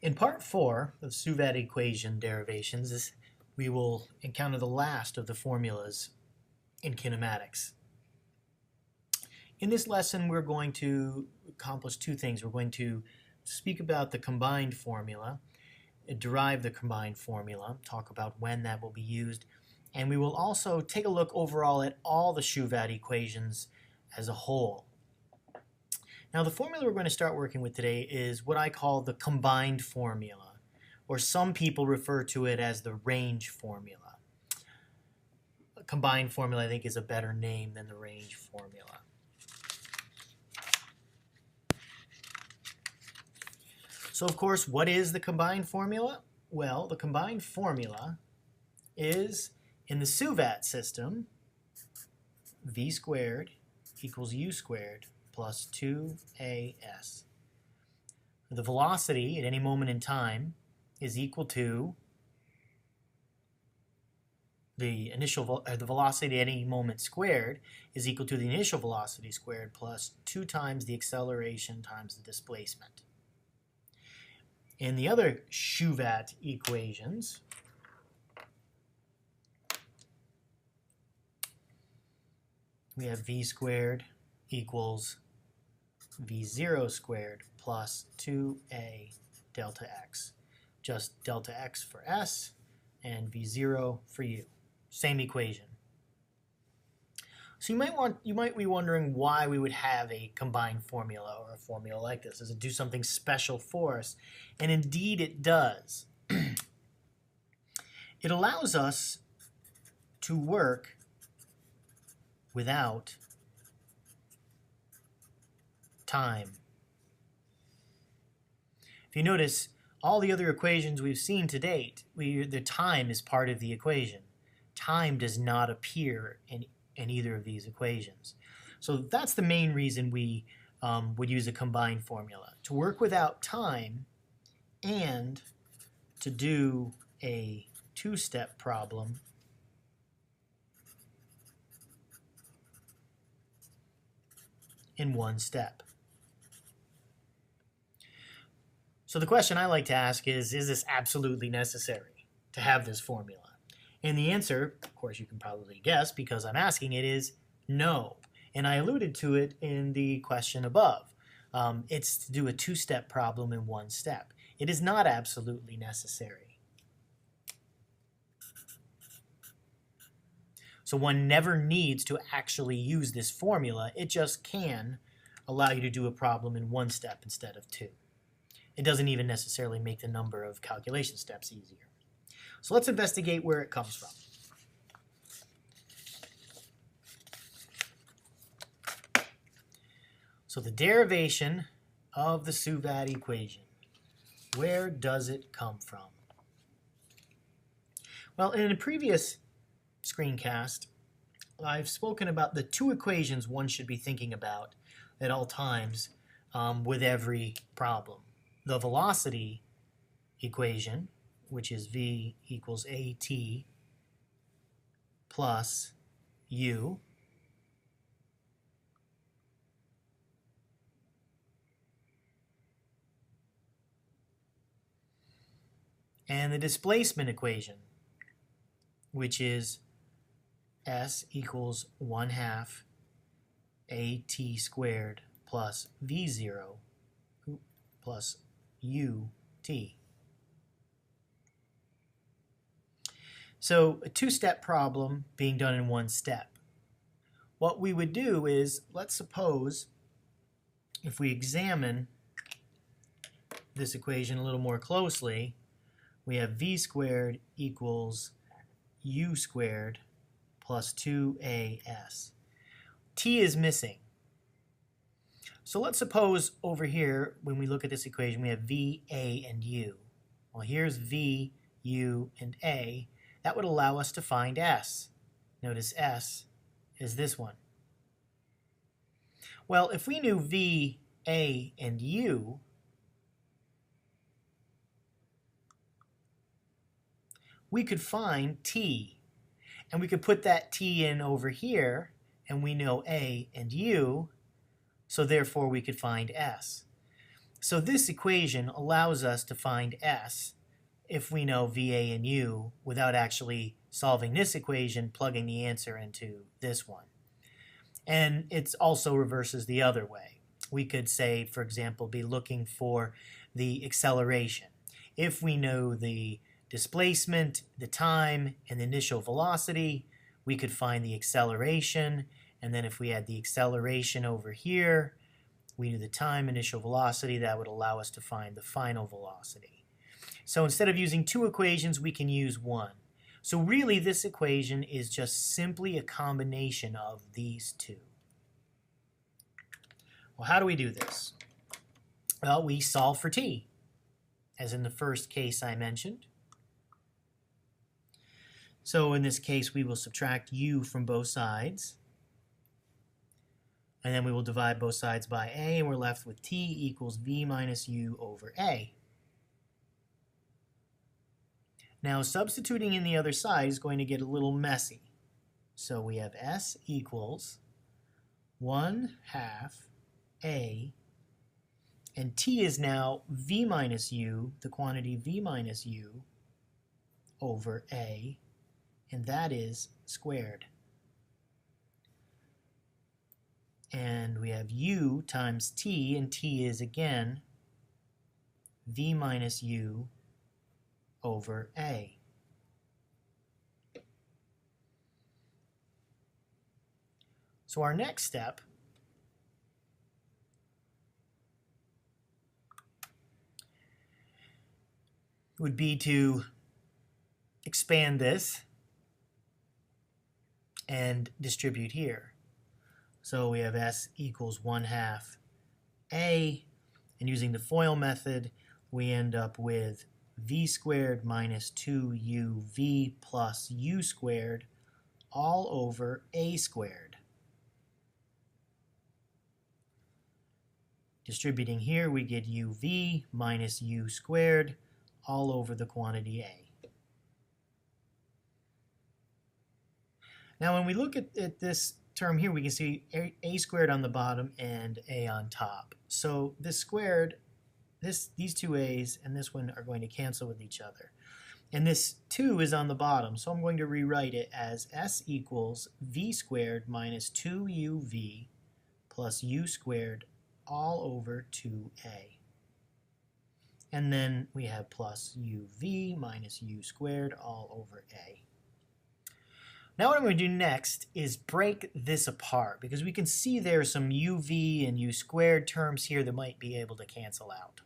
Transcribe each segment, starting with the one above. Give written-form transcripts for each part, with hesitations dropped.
In part 4 of SUVAT equation derivations, we will encounter the last of the formulas in kinematics. In this lesson, we're going to accomplish two things. We're going to speak about the combined formula, derive the combined formula, talk about when that will be used, and we will also take a look overall at all the SUVAT equations as a whole. Now, the formula we're going to start working with today is what I call the combined formula, or some people refer to it as the range formula. A combined formula, I think, is a better name than the range formula. So, of course, what is the combined formula? Well, the combined formula is, in the SUVAT system, v squared equals u squared plus 2as. The velocity at any moment in time is equal to the velocity at any moment squared is equal to the initial velocity squared plus 2 times the acceleration times the displacement. In the other SUVAT equations, we have v squared equals v0 squared plus 2a delta x. Just delta x for s and v0 for u. Same equation. So you might be wondering why we would have a combined formula or a formula like this. Does it do something special for us? And indeed it does. It allows us to work without time. If you notice, all the other equations we've seen to date, the time is part of the equation. Time does not appear in either of these equations. So that's the main reason we would use a combined formula, to work without time and to do a two-step problem in one step. So the question I like to ask is this absolutely necessary to have this formula? And the answer, of course you can probably guess because I'm asking it, is no. And I alluded to it in the question above. It's to do a two-step problem in one step. It is not absolutely necessary. So one never needs to actually use this formula. It just can allow you to do a problem in one step instead of two. It doesn't even necessarily make the number of calculation steps easier. So let's investigate where it comes from. So the derivation of the SUVAT equation, where does it come from? Well, in a previous screencast, I've spoken about the two equations one should be thinking about at all times with every problem. The velocity equation, which is v equals at plus u, and the displacement equation, which is s equals 1/2 at squared plus v0 plus ut. So a two-step problem being done in one step. What we would do is, let's suppose, if we examine this equation a little more closely, we have v squared equals u squared plus 2as. T is missing. So let's suppose over here, when we look at this equation, we have v, a, and u. Well, here's v, u, and a. That would allow us to find s. Notice s is this one. Well, if we knew v, a, and u, we could find t. And we could put that t in over here, and we know a and u, so therefore we could find s. So this equation allows us to find S if we know VA and U without actually solving this equation, plugging the answer into this one. And it also reverses the other way. We could say, for example, be looking for the acceleration. If we know the displacement, the time, and the initial velocity, we could find the acceleration. And then if we had the acceleration over here, we knew the time, initial velocity, that would allow us to find the final velocity. So instead of using two equations, we can use one. So really, this equation is just simply a combination of these two. Well, how do we do this? Well, we solve for t, as in the first case I mentioned. So in this case, we will subtract u from both sides. And then we will divide both sides by a, and we're left with t equals v minus u over a. Now, substituting in the other side is going to get a little messy. So we have s equals 1/2 a, and t is now v minus u, the quantity v minus u, over a, and that is squared. And we have u times t, and t is again v minus u over a. So our next step would be to expand this and distribute here. So we have s equals 1/2 a, and using the FOIL method, we end up with v squared minus 2uv plus u squared all over a squared. Distributing here, we get uv minus u squared all over the quantity a. Now when we look at this term here, we can see a squared on the bottom and a on top. So this squared, these two a's and this one are going to cancel with each other. And this 2 is on the bottom, so I'm going to rewrite it as s equals v squared minus 2uv plus u squared all over 2a. And then we have plus uv minus u squared all over a. Now what I'm going to do next is break this apart, because we can see there are some uv and u squared terms here that might be able to cancel out.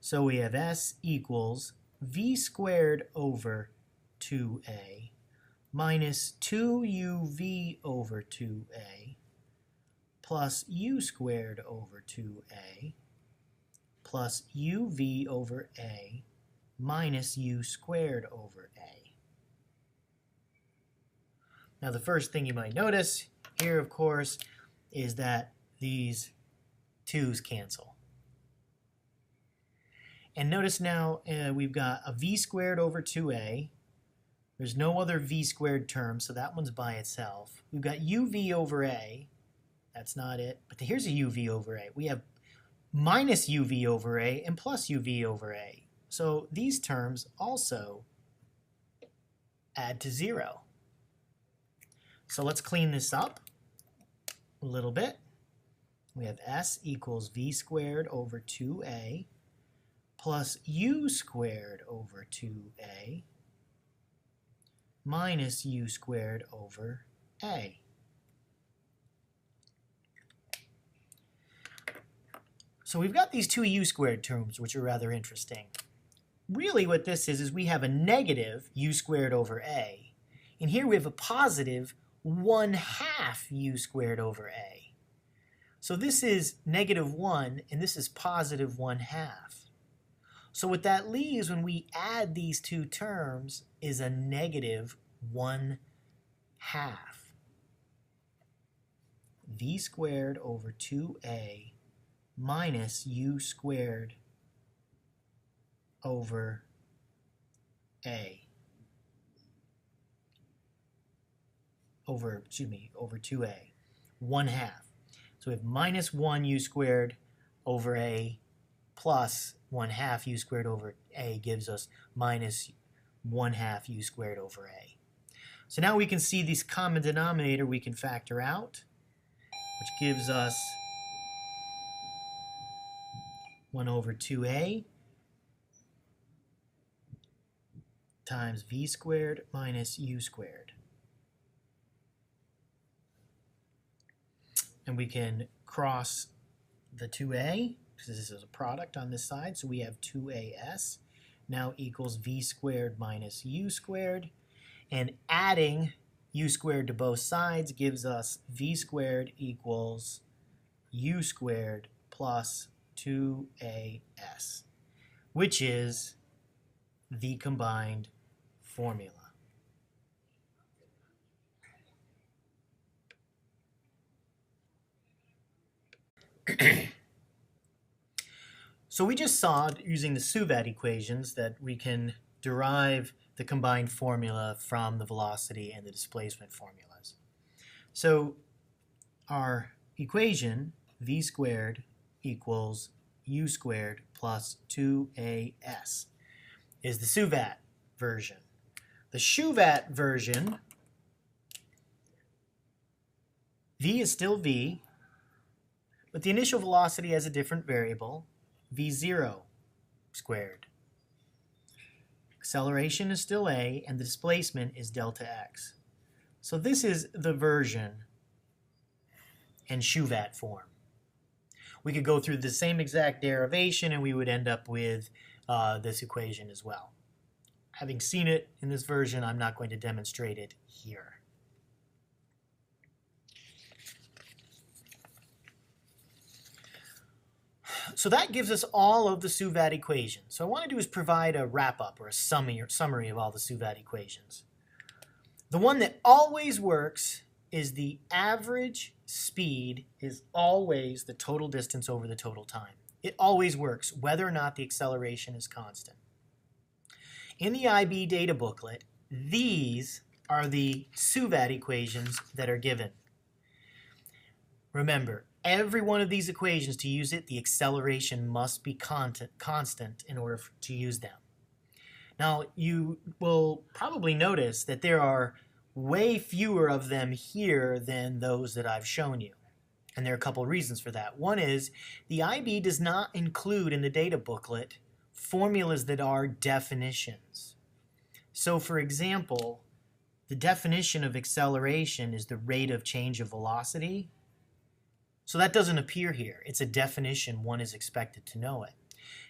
So we have s equals v squared over 2a minus 2uv over 2a plus u squared over 2a plus uv over a minus u squared over a. Now the first thing you might notice here, of course, is that these 2's cancel. And notice now we've got a v squared over 2a. There's no other v squared term, so that one's by itself. We've got uv over a. That's not it. But here's a uv over a. We have minus uv over a and plus uv over a. So these terms also add to 0. So let's clean this up a little bit. We have s equals v squared over 2a plus u squared over 2a minus u squared over a. So we've got these two u squared terms, which are rather interesting. Really what this is we have a negative u squared over a, and here we have a positive 1/2 u squared over a. So this is -1 and this is positive 1/2. So what that leaves when we add these two terms is a negative 1/2. V squared over 2a minus u squared over a. Over 2a, 1/2. So we have minus 1 u squared over A plus 1/2 u squared over A gives us minus 1/2 u squared over A. So now we can see this common denominator we can factor out, which gives us 1 over 2A times v squared minus u squared. And we can cross the 2A, because this is a product on this side, so we have 2AS now equals v squared minus u squared. And adding u squared to both sides gives us v squared equals u squared plus 2AS, which is the combined formula. So we just saw, using the SUVAT equations, that we can derive the combined formula from the velocity and the displacement formulas. So our equation, v squared equals u squared plus 2AS, is the SUVAT version. The XUVAT version, v is still v, but the initial velocity has a different variable, v0 squared. Acceleration is still a, and the displacement is delta x. So this is the version in XUVAT form. We could go through the same exact derivation and we would end up with this equation as well. Having seen it in this version, I'm not going to demonstrate it here. So that gives us all of the SUVAT equations. So what I want to do is provide a wrap-up or a summary of all the SUVAT equations. The one that always works is the average speed is always the total distance over the total time. It always works, whether or not the acceleration is constant. In the IB data booklet, these are the SUVAT equations that are given. Remember, every one of these equations, to use it, the acceleration must be constant in order to use them. Now, you will probably notice that there are way fewer of them here than those that I've shown you. And there are a couple reasons for that. One is the IB does not include in the data booklet formulas that are definitions. So, for example, the definition of acceleration is the rate of change of velocity. So that doesn't appear here. It's a definition. One is expected to know it.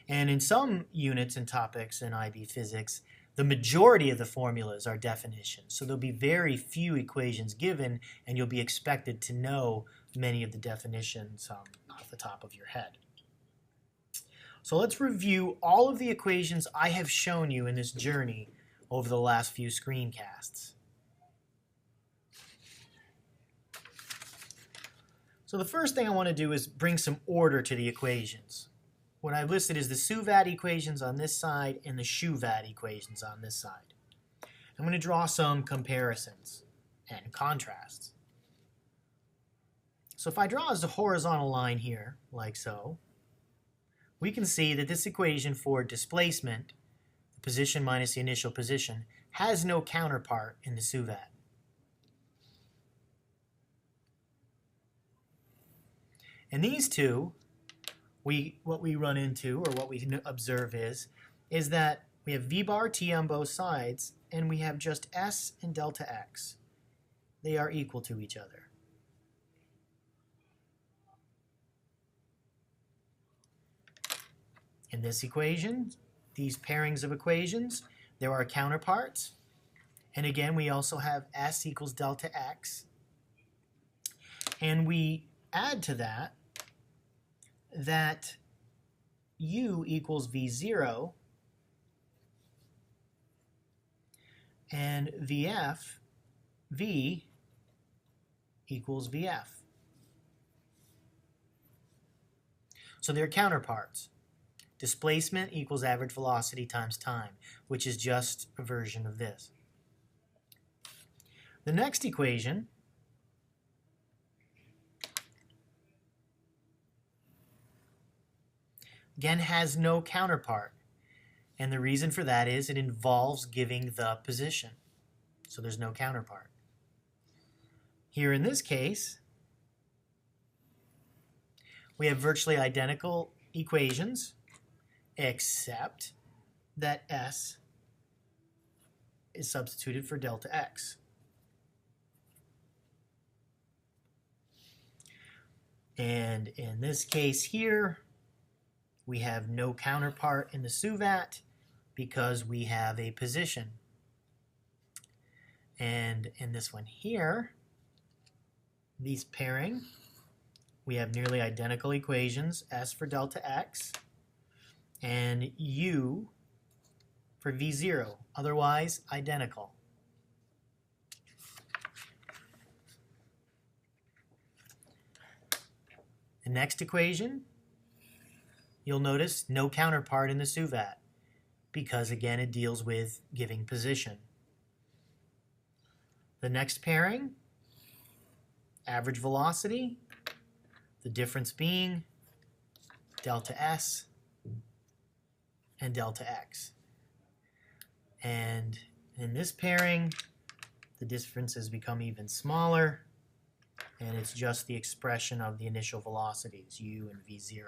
And in some units and topics in IB physics, the majority of the formulas are definitions. So there'll be very few equations given, and you'll be expected to know many of the definitions off the top of your head. So let's review all of the equations I have shown you in this journey over the last few screencasts. So the first thing I want to do is bring some order to the equations. What I've listed is the SUVAT equations on this side and the XUVAT equations on this side. I'm going to draw some comparisons and contrasts. So if I draw as a horizontal line here, like so, we can see that this equation for displacement, the position minus the initial position, has no counterpart in the SUVAT. And these two, what we run into, or what we observe is that we have v bar t on both sides, and we have just s and delta x. They are equal to each other. In this equation, these pairings of equations, there are counterparts. And again, we also have s equals delta x. And we add to that u equals v0 and v equals vf. So they're counterparts. Displacement equals average velocity times time, which is just a version of this. The next equation again, has no counterpart. And the reason for that is it involves giving the position. So there's no counterpart. Here in this case, we have virtually identical equations, except that S is substituted for delta X. And in this case here, we have no counterpart in the SUVAT because we have a position. And in this one here, these pairing, we have nearly identical equations, S for delta X and U for V0, otherwise identical. The next equation, you'll notice no counterpart in the SUVAT because, again, it deals with giving position. The next pairing, average velocity, the difference being delta S and delta X. And in this pairing, the differences become even smaller, and it's just the expression of the initial velocities, U and V0.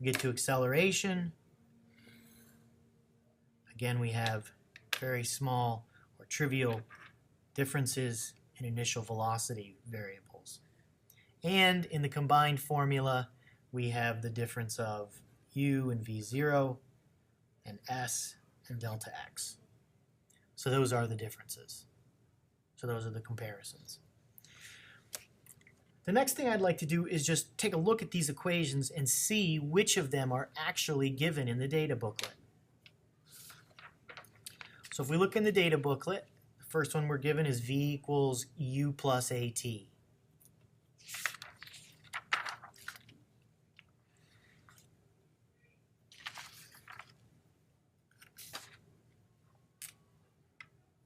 We get to acceleration. Again, we have very small or trivial differences in initial velocity variables. And in the combined formula, we have the difference of U and V0 and S and delta X. So those are the differences. So those are the comparisons. The next thing I'd like to do is just take a look at these equations and see which of them are actually given in the data booklet. So if we look in the data booklet, the first one we're given is V equals U plus AT. V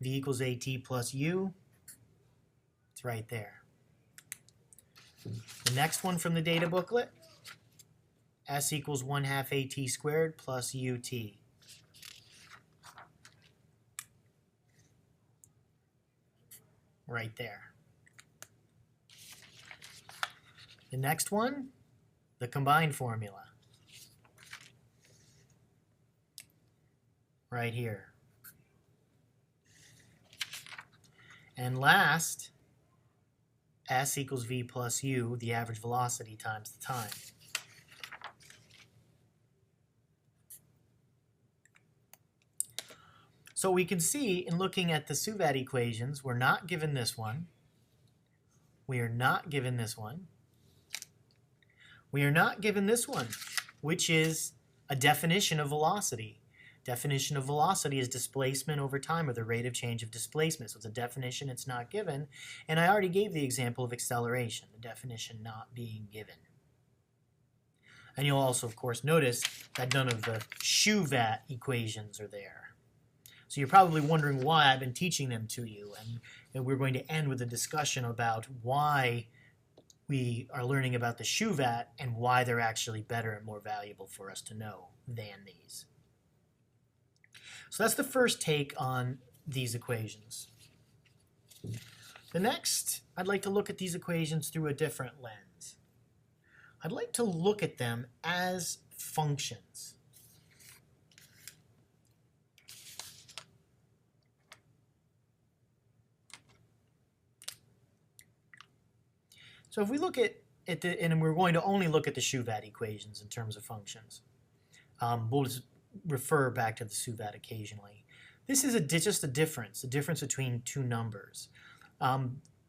equals AT plus U. It's right there. The next one from the data booklet, S equals 1/2 AT squared plus UT. Right there. The next one, the combined formula. Right here. And last, S equals V plus U, the average velocity times the time. So we can see in looking at the SUVAT equations, we're not given this one. We are not given this one. We are not given this one, which is a definition of velocity. Definition of velocity is displacement over time, or the rate of change of displacement. So it's a definition, it's not given. And I already gave the example of acceleration, the definition not being given. And you'll also, of course, notice that none of the SUVAT equations are there. So you're probably wondering why I've been teaching them to you. And we're going to end with a discussion about why we are learning about the SUVAT and why they're actually better and more valuable for us to know than these. So that's the first take on these equations. The next, I'd like to look at these equations through a different lens. I'd like to look at them as functions. So if we look at and we're going to only look at the SUVAT equations in terms of functions. We'll just refer back to the SUVAT occasionally. This is just a difference between two numbers.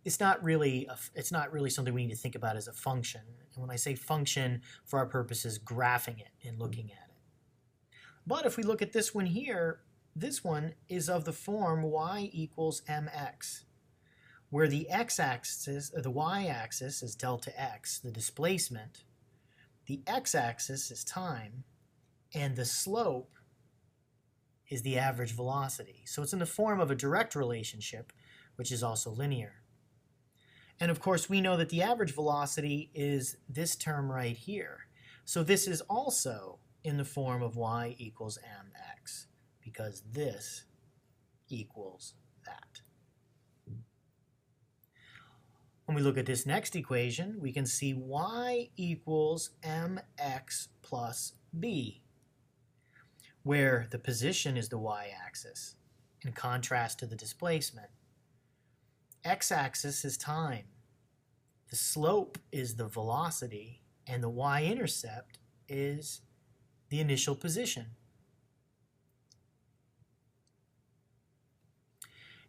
It's not really something we need to think about as a function. And when I say function, for our purposes, graphing it and looking at it. But if we look at this one here, this one is of the form y equals mx, where the x-axis, or the y-axis is delta x, the displacement, the x-axis is time, and the slope is the average velocity. So it's in the form of a direct relationship, which is also linear. And of course, we know that the average velocity is this term right here. So this is also in the form of y equals mx, because this equals that. When we look at this next equation, we can see y equals mx plus b, where the position is the y-axis, in contrast to the displacement. X-axis is time, the slope is the velocity, and the y-intercept is the initial position.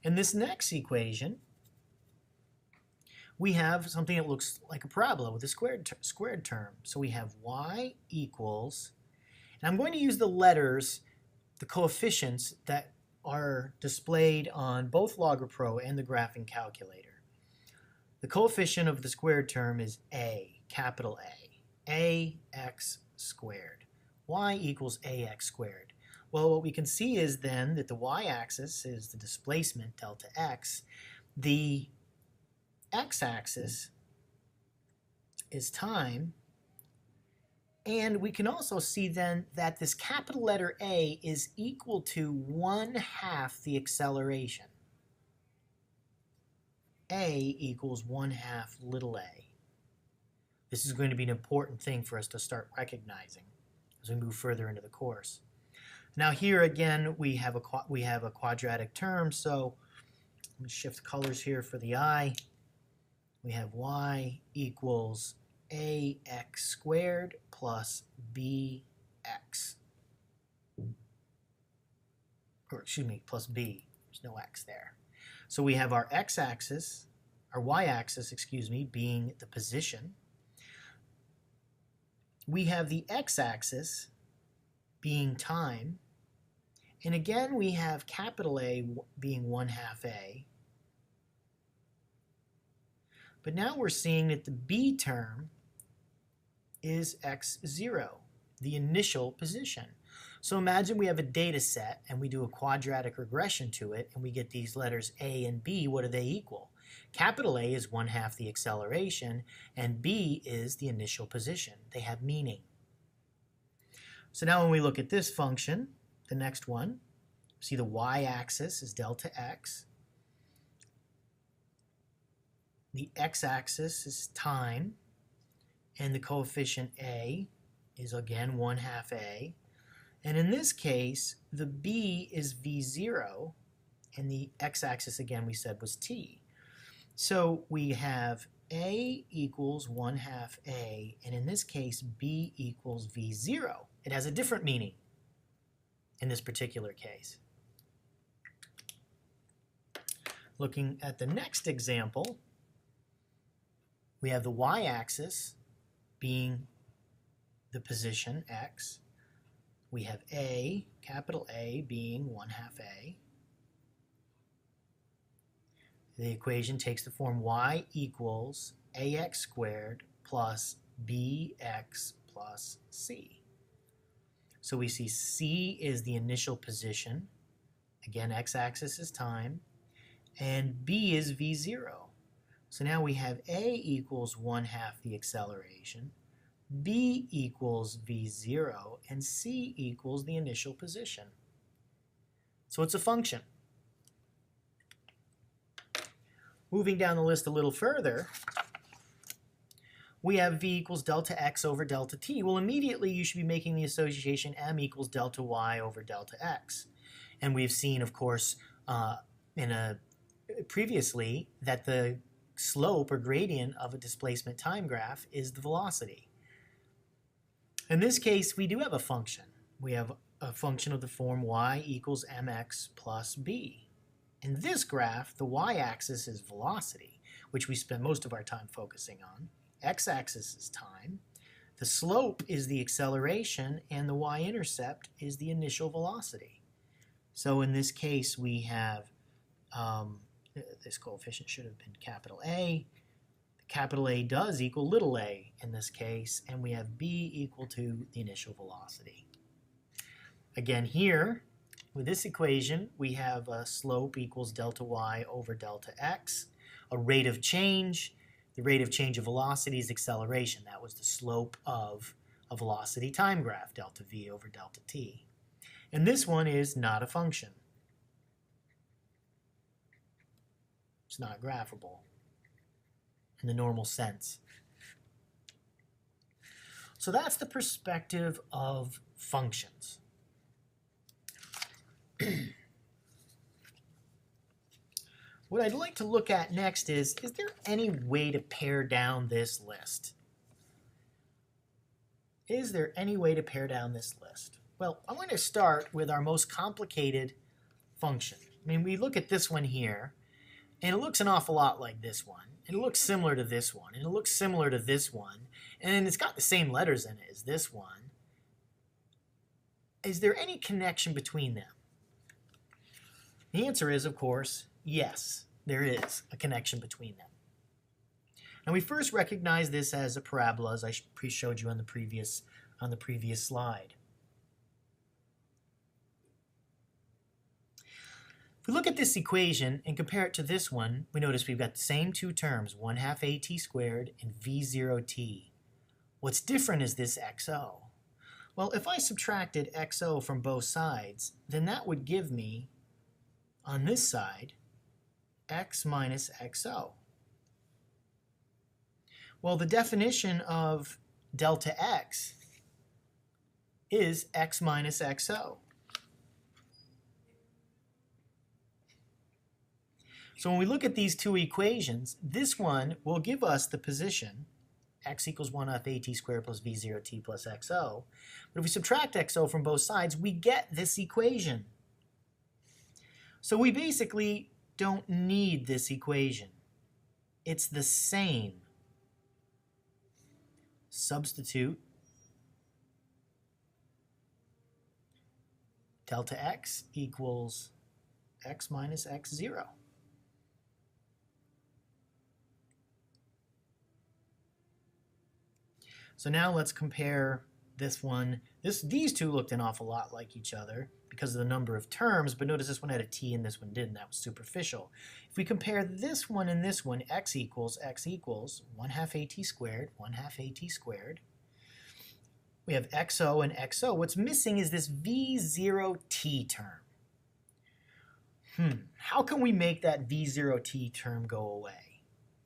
In this next equation, we have something that looks like a parabola with a squared term. So we have y equals, and I'm going to use the letters, the coefficients that are displayed on both Logger and the graphing calculator. The coefficient of the squared term is a, capital A, ax squared. Y equals ax squared. Well, what we can see is then that the y-axis is the displacement, delta x. The x-axis is time. And we can also see then that this capital letter A is equal to 1/2 the acceleration. A equals 1/2 little a. This is going to be an important thing for us to start recognizing as we move further into the course. Now here again we have a quadratic term, so let me shift colors here for the eye. We have y equals ax squared plus bx. Or excuse me, plus b. There's no x there. So we have our x-axis, our y-axis, excuse me, being the position. We have the x-axis being time. And again, we have capital A being 1/2 a. But now we're seeing that the b term is x0, the initial position. So imagine we have a data set and we do a quadratic regression to it and we get these letters A and B. What do they equal? Capital A is 1/2 the acceleration and B is the initial position. They have meaning. So now when we look at this function, the next one, see the y-axis is delta x. The x-axis is time. And the coefficient A is again 1/2 a. And in this case, the B is V0, and the x-axis again we said was t. So we have A equals 1/2 a, and in this case, B equals V0. It has a different meaning in this particular case. Looking at the next example, we have the y-axis being the position, x. We have A, capital A, being 1/2 a. The equation takes the form y equals ax squared plus bx plus c. So we see c is the initial position. Again, x-axis is time. And b is v0. So now we have A equals 1/2 the acceleration, B equals V0, and C equals the initial position. So it's a function. Moving down the list a little further, we have V equals delta x over delta t. Well, immediately you should be making the association m equals delta y over delta x. And we've seen, of course, previously that the slope or gradient of a displacement time graph is the velocity. In this case, we do have a function. We have a function of the form y equals mx plus b. In this graph, the y-axis is velocity, which we spend most of our time focusing on. X-axis is time. The slope is the acceleration, and the y-intercept is the initial velocity. So in this case, we have this coefficient should have been capital A. Capital A does equal little a in this case, and we have B equal to the initial velocity. Again here, with this equation, we have a slope equals delta y over delta x, a rate of change. The rate of change of velocity is acceleration. That was the slope of a velocity time graph, delta v over delta t. And this one is not a function. It's not graphable in the normal sense. So that's the perspective of functions. What I'd like to look at next is there any way to pare down this list? Is there any way to pare down this list? Well, I'm going to start with our most complicated function. I mean, we look at this one here, and it looks an awful lot like this one. And it looks similar to this one, and it looks similar to this one, and it's got the same letters in it as this one. Is there any connection between them? The answer is, of course, yes, there is a connection between them. And we first recognize this as a parabola, as I showed you on the previous slide. If we look at this equation and compare it to this one, we notice we've got the same two terms, 1/2 at squared and v0t. What's different is this xo. Well, if I subtracted xo from both sides, then that would give me, on this side, x minus xo. Well, the definition of delta x is x minus xo. So when we look at these two equations, this one will give us the position, x equals 1/2 at squared plus v0t plus xo. But if we subtract xo from both sides, we get this equation. So we basically don't need this equation. It's the same. Substitute delta x equals x minus x0. So now let's compare this one. These two looked an awful lot like each other because of the number of terms, but notice this one had a t and this one didn't. That was superficial. If we compare this one and this one, x equals 1/2 at squared, 1/2 at squared. We have xo and xo. What's missing is this v0t term. How can we make that v0t term go away?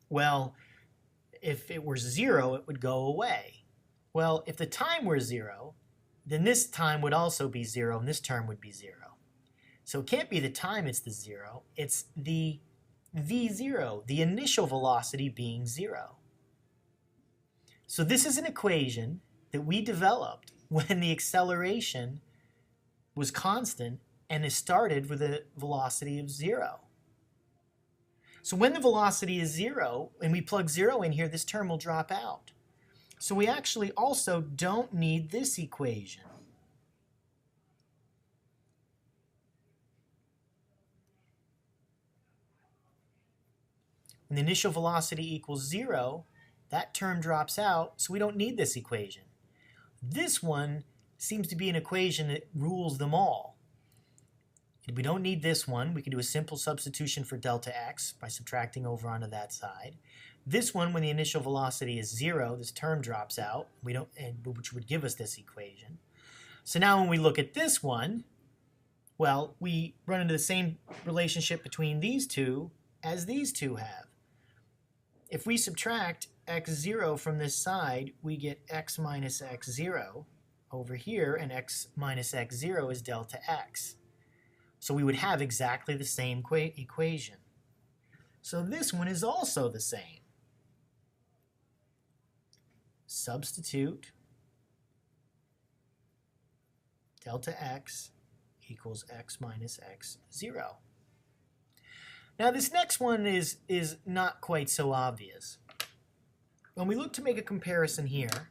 Well, if it were 0, it would go away. Well, if the time were 0, then this time would also be 0, and this term would be 0. So it can't be the time it's the 0, it's the v0, the initial velocity being 0. So this is an equation that we developed when the acceleration was constant and it started with a velocity of 0. So when the velocity is 0 and we plug 0 in here, this term will drop out. So we actually also don't need this equation. When the initial velocity equals 0, that term drops out, so we don't need this equation. This one seems to be an equation that rules them all. We don't need this one. We can do a simple substitution for delta x by subtracting over onto that side. This one, when the initial velocity is 0, this term drops out, which would give us this equation. So now when we look at this one, well, we run into the same relationship between these two as these two have. If we subtract x0 from this side, we get x minus x0 over here, and x minus x0 is delta x. So we would have exactly the same equation. So this one is also the same. Substitute delta x equals x minus x0. Now this next one is not quite so obvious. When we look to make a comparison here,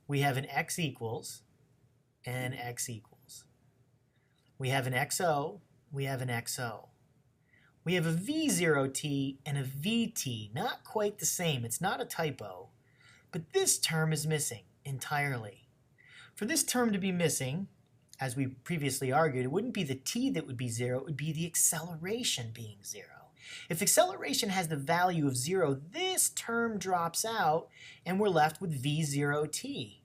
we have an x equals and an x equals. We have an xo, we have an xo. We have a v0t and a vt, not quite the same. It's not a typo, but this term is missing entirely. For this term to be missing, as we previously argued, it wouldn't be the t that would be 0, it would be the acceleration being 0. If acceleration has the value of 0, this term drops out and we're left with v0t.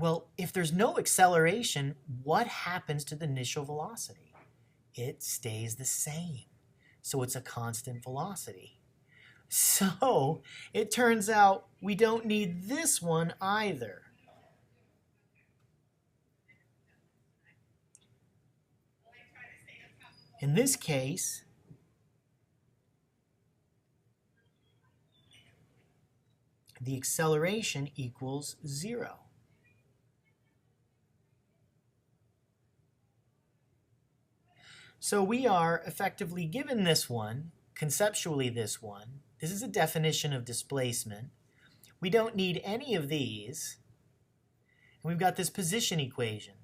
Well, if there's no acceleration, what happens to the initial velocity? It stays the same. So it's a constant velocity. So it turns out we don't need this one either. In this case, the acceleration equals 0. So we are effectively given this one, conceptually this one. This is a definition of displacement. We don't need any of these. And we've got this position equation.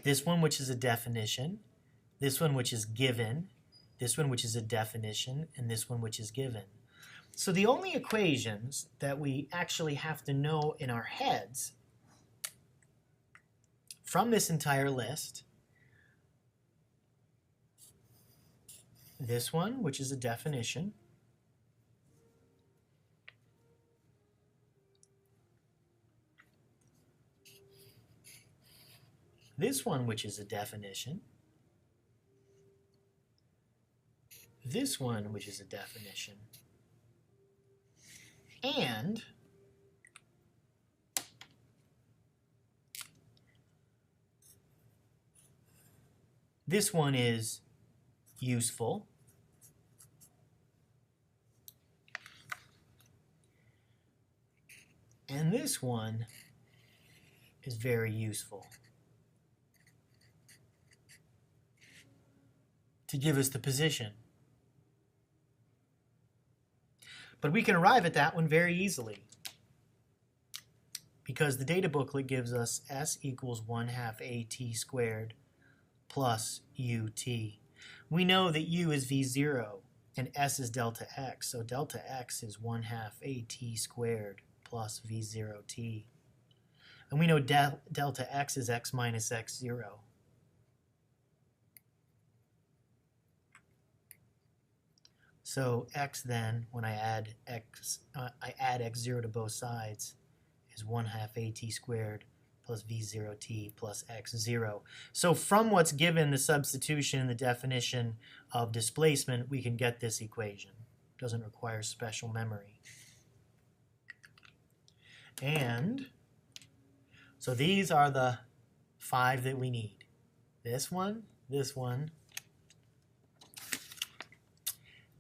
This one, which is a definition. This one, which is given. This one, which is a definition. And this one, which is given. So the only equations that we actually have to know in our heads from this entire list, this one, which is a definition, this one, which is a definition, this one, which is a definition, and this one is useful, and this one is very useful to give us the position. But we can arrive at that one very easily because the data booklet gives us S equals 1/2 AT squared plus UT. We know that U is V0 and S is delta X, so delta X is 1/2 AT squared plus V0T. And we know delta X is X minus X0. So X then, when I add X0 to both sides, is 1/2 AT squared plus V0T plus X0. So from what's given, the substitution and the definition of displacement, we can get this equation. It doesn't require special memory. And so these are the 5 that we need. This one, this one.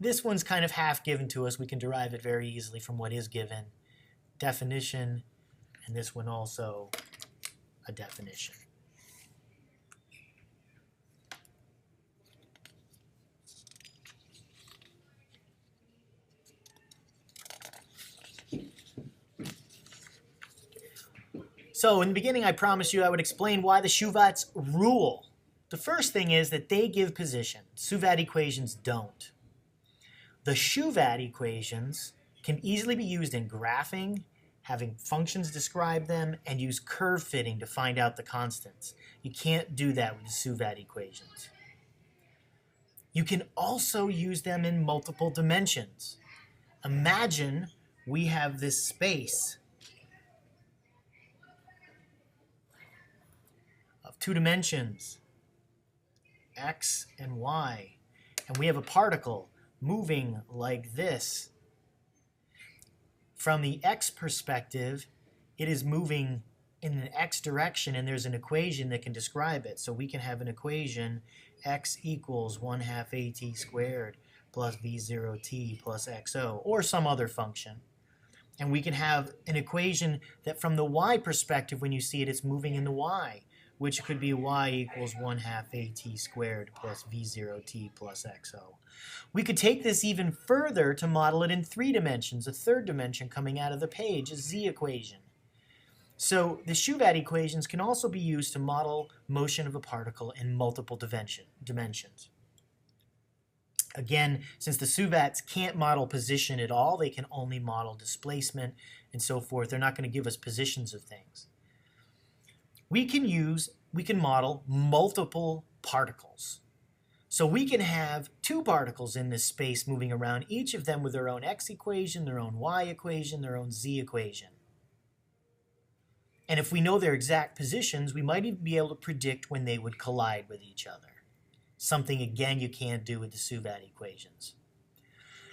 This one's kind of half given to us. We can derive it very easily from what is given. Definition, and this one also a definition. So in the beginning, I promised you I would explain why the SUVATs rule. The first thing is that they give position. SUVAT equations don't. The SUVAT equations can easily be used in graphing, having functions describe them, and use curve fitting to find out the constants. You can't do that with the SUVAT equations. You can also use them in multiple dimensions. Imagine we have this space of 2 dimensions, x and y, and we have a particle moving like this. From the x perspective, it is moving in an x direction, and there's an equation that can describe it. So we can have an equation, x equals 1/2 AT squared plus V0T plus XO, or some other function. And we can have an equation that from the y perspective, when you see it, it's moving in the y, which could be y equals 1/2 AT squared plus V0T plus XO. We could take this even further to model it in 3 dimensions. A third dimension coming out of the page is z equation. So the SUVAT equations can also be used to model motion of a particle in multiple dimensions. Again, since the SUVATs can't model position at all, they can only model displacement and so forth. They're not going to give us positions of things. We can model multiple particles. So we can have two particles in this space moving around, each of them with their own x equation, their own y equation, their own z equation. And if we know their exact positions, we might even be able to predict when they would collide with each other. Something, again, you can't do with the SUVAT equations.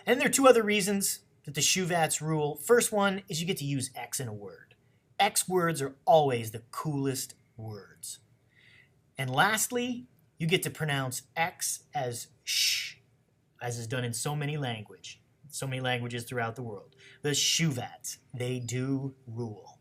And there are two other reasons that the SUVATs rule. First one is you get to use x in a word. X words are always the coolest words. And lastly, you get to pronounce X as sh, as is done in so many languages throughout the world. The SUVATs, they do rule.